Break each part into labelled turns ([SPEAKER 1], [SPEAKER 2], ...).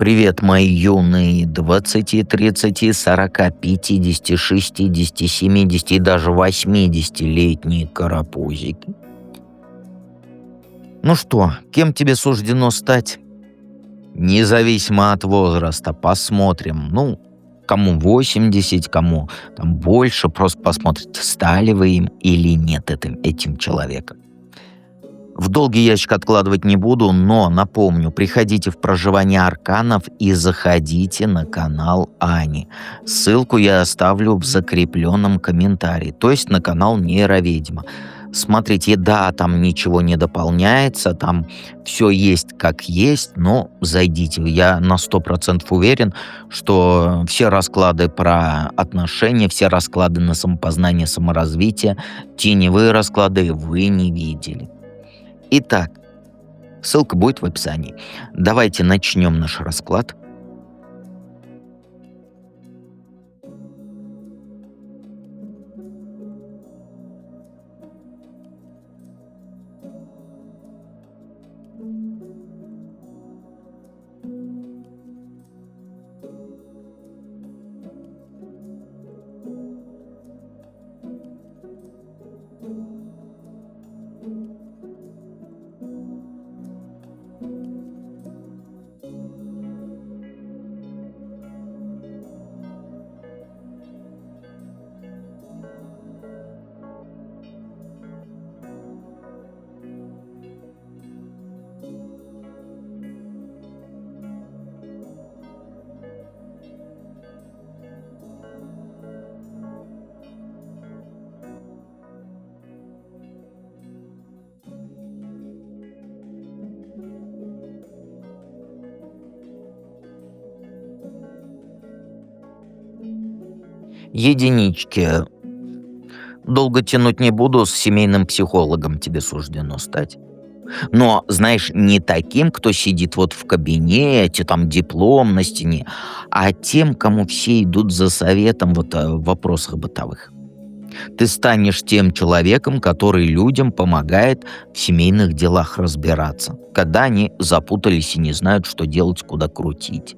[SPEAKER 1] Привет, мои юные 20, 30, 40, 50, 60, 70 и даже 80-летние карапузики. Ну что, кем тебе суждено стать? Независимо от возраста, посмотрим. Ну, кому 80, кому там больше, просто посмотрите, стали вы им или нет этим человеком. В долгий ящик откладывать не буду, но напомню, приходите в проживание арканов и заходите на канал Ани. Ссылку я оставлю в закрепленном комментарии, то есть на канал Нейроведьма. Смотрите, да, там ничего не дополняется, там все есть как есть, но зайдите. Я на 100% уверен, что все расклады про отношения, все расклады на самопознание, саморазвитие, теневые расклады вы не видели. Итак, ссылка будет в описании. Давайте начнем наш расклад. Единички. Долго тянуть не буду, с семейным психологом тебе суждено стать. Но, знаешь, не таким, кто сидит вот в кабинете, там диплом на стене, а тем, кому все идут за советом вот в вопросах бытовых. Ты станешь тем человеком, который людям помогает в семейных делах разбираться, когда они запутались и не знают, что делать, куда крутить.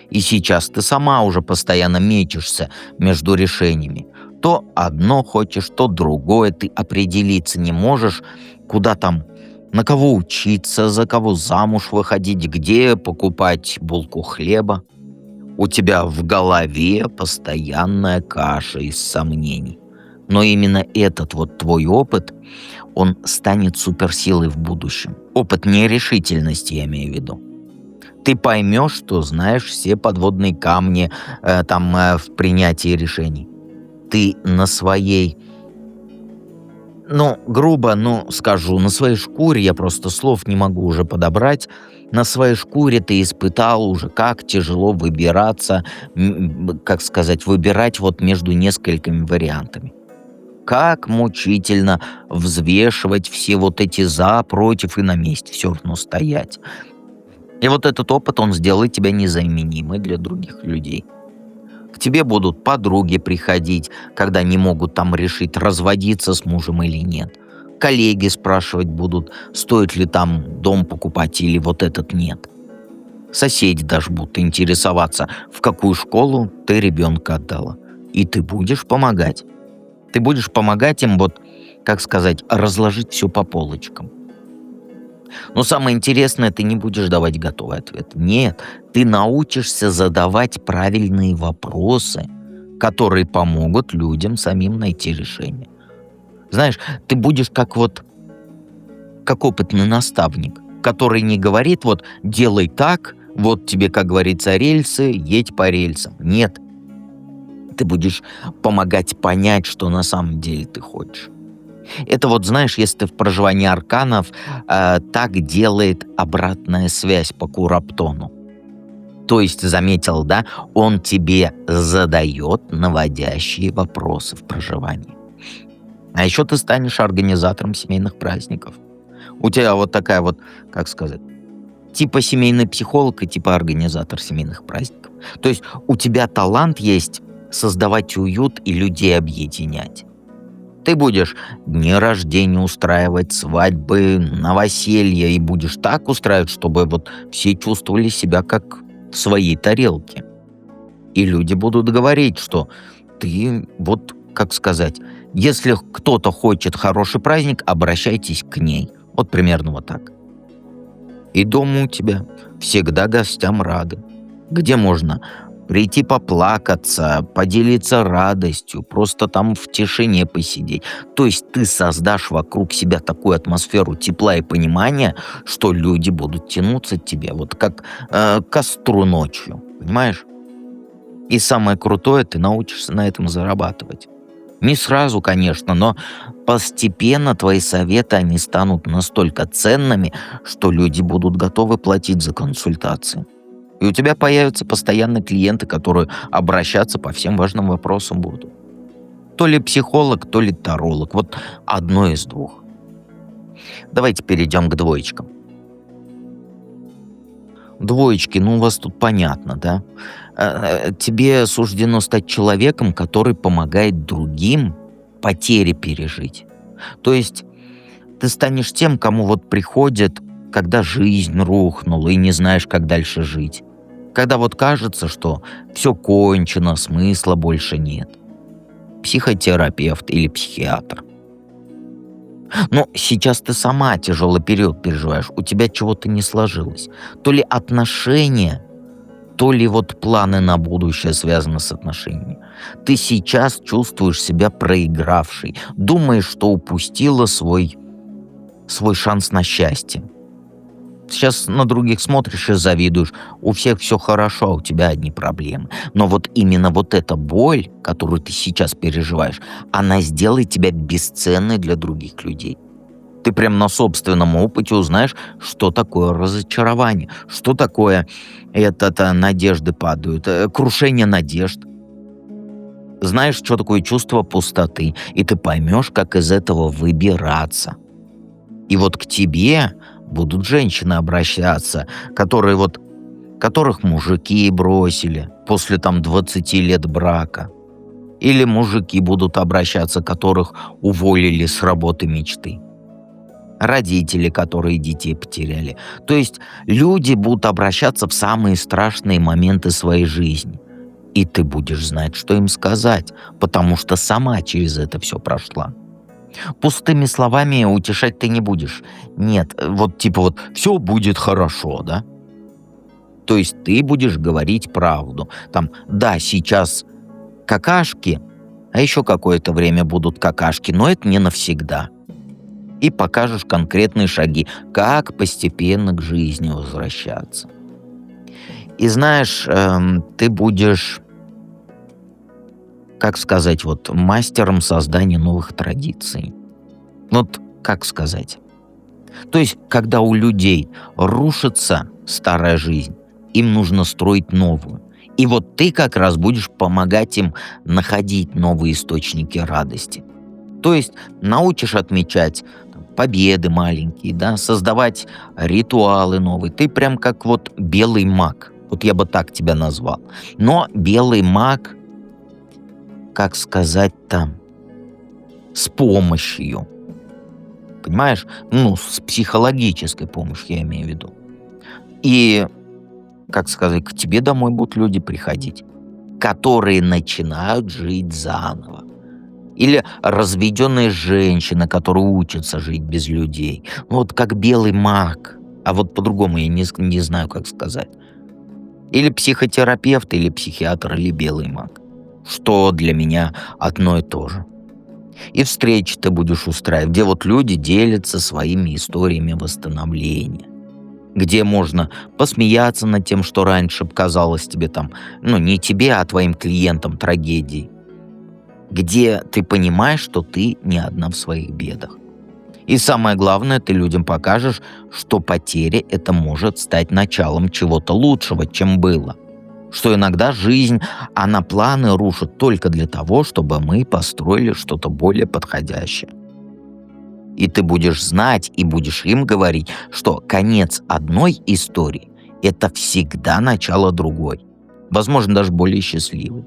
[SPEAKER 1] И сейчас ты сама уже постоянно мечешься между решениями. То одно хочешь, то другое. Ты определиться не можешь, куда там, на кого учиться, за кого замуж выходить, где покупать булку хлеба. У тебя в голове постоянная каша из сомнений. Но именно этот вот твой опыт, он станет суперсилой в будущем. Опыт нерешительности, я имею в виду. Ты поймешь, что знаешь все подводные камни в принятии решений. Ты на своей, грубо, скажу, на своей шкуре, я просто слов не могу уже подобрать, на своей шкуре ты испытал уже, как тяжело выбираться, выбирать вот между несколькими вариантами. Как мучительно взвешивать все вот эти за, против и на месте все равно стоять. И вот этот опыт, он сделает тебя незаменимой для других людей. К тебе будут подруги приходить, когда не могут там решить, разводиться с мужем или нет. Коллеги спрашивать будут, стоит ли там дом покупать или вот этот нет. Соседи даже будут интересоваться, в какую школу ты ребенка отдала. И ты будешь помогать. Ты будешь помогать им разложить все по полочкам. Но самое интересное, ты не будешь давать готовый ответ. Нет, ты научишься задавать правильные вопросы, которые помогут людям самим найти решение. Знаешь, ты будешь как опытный наставник, который не говорит делай так, вот тебе, как говорится, рельсы, едь по рельсам. Нет, ты будешь помогать понять, что на самом деле ты хочешь. Это знаешь, если ты в проживании арканов, так делает обратная связь по Кураптону. То есть, заметил, да, он тебе задает наводящие вопросы в проживании. А еще ты станешь организатором семейных праздников. У тебя такая типа семейный психолог и типа организатор семейных праздников. То есть у тебя талант есть создавать уют и людей объединять. Ты будешь дни рождения устраивать, свадьбы, новоселья, и будешь так устраивать, чтобы все чувствовали себя как в своей тарелке. И люди будут говорить, что ты, вот, как сказать, если кто-то хочет хороший праздник, обращайтесь к ней. Вот примерно вот так. И дома у тебя всегда гостям рады. Где можно прийти поплакаться, поделиться радостью, просто там в тишине посидеть. То есть ты создашь вокруг себя такую атмосферу тепла и понимания, что люди будут тянуться к тебе, вот как к костру ночью, понимаешь? И самое крутое, ты научишься на этом зарабатывать. Не сразу, конечно, но постепенно твои советы, они станут настолько ценными, что люди будут готовы платить за консультации. И у тебя появятся постоянные клиенты, которые обращаться по всем важным вопросам будут. То ли психолог, то ли таролог. Вот одно из двух. Давайте перейдем к двоечкам. Двоечки, ну у вас тут понятно, да? Тебе суждено стать человеком, который помогает другим потери пережить. То есть ты станешь тем, кому вот приходит, когда жизнь рухнула и не знаешь, как дальше жить. Когда вот кажется, что все кончено, смысла больше нет. Психотерапевт или психиатр. Но сейчас ты сама тяжелый период переживаешь, у тебя чего-то не сложилось. То ли отношения, то ли вот планы на будущее связаны с отношениями. Ты сейчас чувствуешь себя проигравшей, думаешь, что упустила свой шанс на счастье. Сейчас на других смотришь и завидуешь. У всех все хорошо, а у тебя одни проблемы. Но вот именно вот эта боль, которую ты сейчас переживаешь, она сделает тебя бесценной для других людей. Ты прям на собственном опыте узнаешь, что такое разочарование, что такое надежды падают, крушение надежд. Знаешь, что такое чувство пустоты, и ты поймешь, как из этого выбираться. И вот к тебе будут женщины обращаться, которых мужики бросили после 20 лет брака. Или мужики будут обращаться, которых уволили с работы мечты. Родители, которые детей потеряли. То есть люди будут обращаться в самые страшные моменты своей жизни. И ты будешь знать, что им сказать, потому что сама через это все прошла. Пустыми словами утешать ты не будешь. Нет, все будет хорошо, да? То есть ты будешь говорить правду. Да, сейчас какашки, а еще какое-то время будут какашки, но это не навсегда. И покажешь конкретные шаги, как постепенно к жизни возвращаться. И знаешь, ты будешь, как сказать, мастером создания новых традиций. Как сказать? То есть, когда у людей рушится старая жизнь, им нужно строить новую. И вот ты как раз будешь помогать им находить новые источники радости. То есть научишь отмечать победы маленькие, да, создавать ритуалы новые. Ты прям как белый маг. Я бы так тебя назвал. Но белый маг, как сказать-то, с помощью. Понимаешь? С психологической помощью я имею в виду. И, как сказать, к тебе домой будут люди приходить, которые начинают жить заново. Или разведенные женщины, которые учатся жить без людей. Как белый маг. А по-другому я не знаю, как сказать. Или психотерапевт, или психиатр, или белый маг. Что для меня одно и то же. И встречи ты будешь устраивать, где люди делятся своими историями восстановления. Где можно посмеяться над тем, что раньше казалось тебе не тебе, а твоим клиентам трагедией. Где ты понимаешь, что ты не одна в своих бедах. И самое главное, ты людям покажешь, что потеря это может стать началом чего-то лучшего, чем было. Что иногда жизнь, она планы рушит только для того, чтобы мы построили что-то более подходящее. И ты будешь знать и будешь им говорить, что конец одной истории – это всегда начало другой. Возможно, даже более счастливой.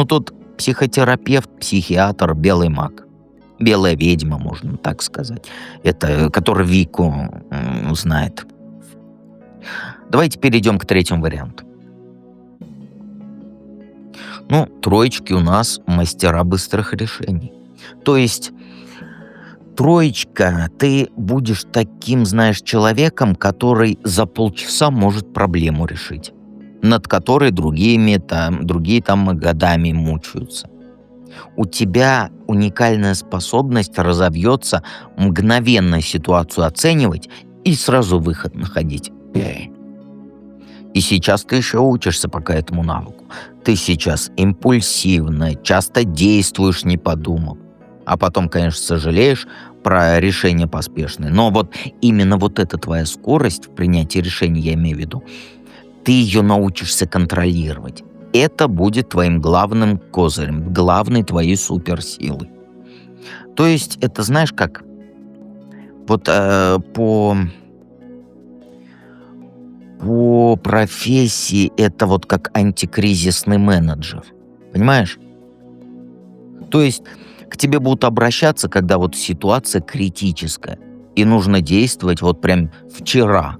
[SPEAKER 1] Тут психотерапевт, психиатр, белый маг. Белая ведьма, можно так сказать. Это, который Вику знает. Давайте перейдем к третьему варианту. Ну, троечки у нас мастера быстрых решений. То есть троечка, ты будешь таким, знаешь, человеком, который за полчаса может проблему решить, над которой другие там годами мучаются. У тебя уникальная способность разовьется мгновенно ситуацию оценивать и сразу выход находить. И сейчас ты еще учишься пока этому навыку. Ты сейчас импульсивно, часто действуешь, не подумав. А потом, конечно, сожалеешь про решения поспешные. Но вот именно вот эта твоя скорость в принятии решений, я имею в виду, ты ее научишься контролировать. Это будет твоим главным козырем, главной твоей суперсилой. То есть это, знаешь, как вот по профессии это вот как антикризисный менеджер. Понимаешь? То есть к тебе будут обращаться, когда вот ситуация критическая, и нужно действовать вот прям вчера.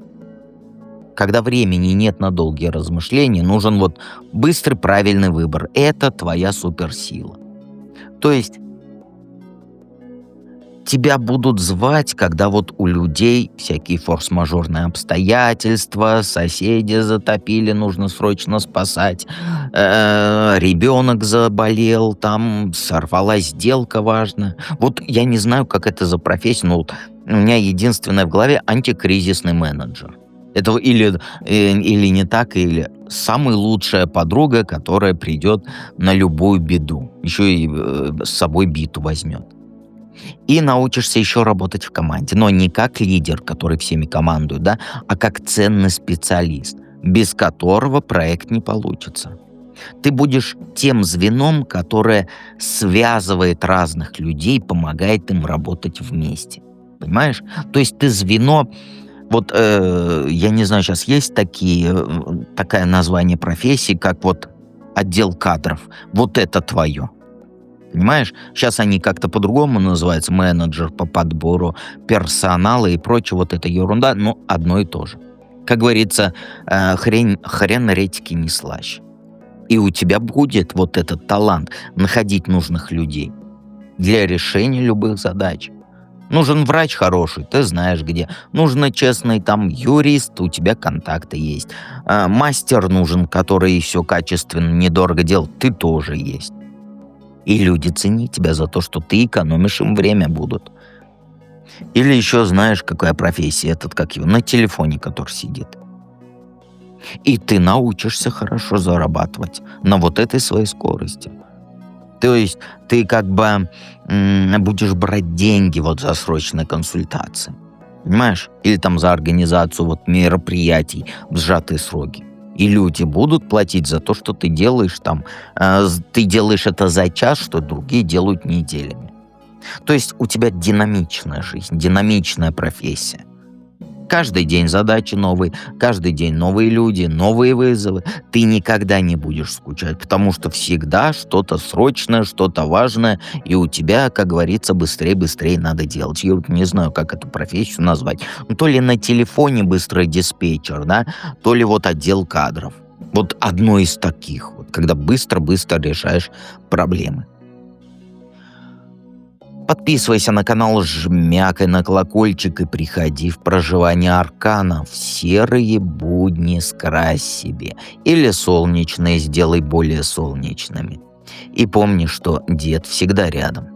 [SPEAKER 1] Когда времени нет на долгие размышления, нужен вот быстрый правильный выбор. Это твоя суперсила. То есть тебя будут звать, когда вот у людей всякие форс-мажорные обстоятельства, соседи затопили, нужно срочно спасать, ребенок заболел, там сорвалась сделка важная. Вот я не знаю, как это за профессия, но вот у меня единственное в голове антикризисный менеджер. Это или не так, или самая лучшая подруга, которая придет на любую беду. Еще и с собой биту возьмет. И научишься еще работать в команде. Но не как лидер, который всеми командует, да, а как ценный специалист, без которого проект не получится. Ты будешь тем звеном, которое связывает разных людей, помогает им работать вместе. Понимаешь? То есть ты звено. Вот, я не знаю, сейчас есть такое название профессии, как вот отдел кадров. Вот это твое. Понимаешь? Сейчас они как-то по-другому называются. Менеджер по подбору персонала и прочее. Вот эта ерунда, но одно и то же. Как говорится, хрен редьки не слаще. И у тебя будет вот этот талант находить нужных людей для решения любых задач. Нужен врач хороший, ты знаешь где. Нужен честный там юрист, у тебя контакты есть. Мастер нужен, который все качественно, недорого делает, ты тоже есть. И люди ценить тебя за то, что ты экономишь им время будут. Или еще знаешь, какая профессия, этот как его, на телефоне, который сидит. И ты научишься хорошо зарабатывать на вот этой своей скорости. То есть ты как бы будешь брать деньги вот за срочные консультации. Понимаешь? Или там за организацию вот мероприятий в сжатые сроки. И люди будут платить за то, что ты делаешь там. Ты делаешь это за час, что другие делают неделями. То есть у тебя динамичная жизнь, динамичная профессия. Каждый день задачи новые, каждый день новые люди, новые вызовы. Ты никогда не будешь скучать, потому что всегда что-то срочное, что-то важное, и у тебя, как говорится, быстрее надо делать. Я вот не знаю, как эту профессию назвать. То ли на телефоне быстрый диспетчер, да, то ли вот отдел кадров. Вот одно из таких, вот, когда быстро решаешь проблемы. Подписывайся на канал, жмякай на колокольчик и приходи в проживание арканов. Серые будни скрась себе. Или солнечные сделай более солнечными. И помни, что дед всегда рядом.